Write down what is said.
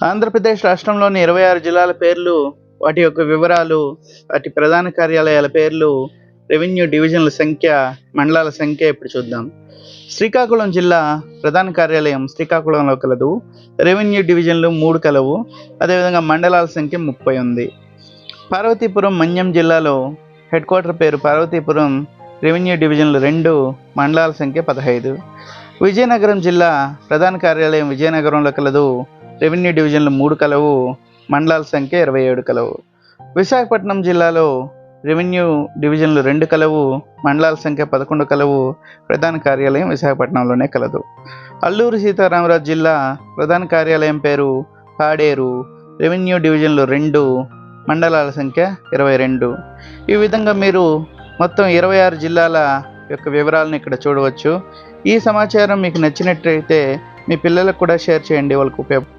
ఆంధ్రప్రదేశ్ రాష్ట్రంలోని 26 జిల్లాల పేర్లు, వాటి యొక్క వివరాలు, వాటి ప్రధాన కార్యాలయాల పేర్లు, రెవెన్యూ డివిజన్ల సంఖ్య, మండలాల సంఖ్య ఇప్పుడు చూద్దాం. శ్రీకాకుళం జిల్లా ప్రధాన కార్యాలయం శ్రీకాకుళంలో కలదు. రెవెన్యూ డివిజన్లు 3 కలవు. అదేవిధంగా మండలాల సంఖ్య 30 ఉంది. పార్వతీపురం మన్యం జిల్లాలో హెడ్ క్వార్టర్ పేరు పార్వతీపురం, రెవెన్యూ డివిజన్లు 2, మండలాల సంఖ్య 15. విజయనగరం జిల్లా ప్రధాన కార్యాలయం విజయనగరంలో కలదు. రెవెన్యూ డివిజన్లు 3 కలవు, మండలాల సంఖ్య 27 కలవు. విశాఖపట్నం జిల్లాలో రెవెన్యూ డివిజన్లు 2 కలవు, మండలాల సంఖ్య 11 కలవు. ప్రధాన కార్యాలయం విశాఖపట్నంలోనే కలదు. అల్లూరు సీతారామరాజు జిల్లా ప్రధాన కార్యాలయం పేరు పాడేరు, రెవెన్యూ డివిజన్లు 2, మండలాల సంఖ్య 22. ఈ విధంగా మీరు మొత్తం 26 జిల్లాల యొక్క వివరాలను ఇక్కడ చూడవచ్చు. ఈ సమాచారం మీకు నచ్చినట్లయితే మీ పిల్లలకు కూడా షేర్ చేయండి, వాళ్ళకు ఉపయోగ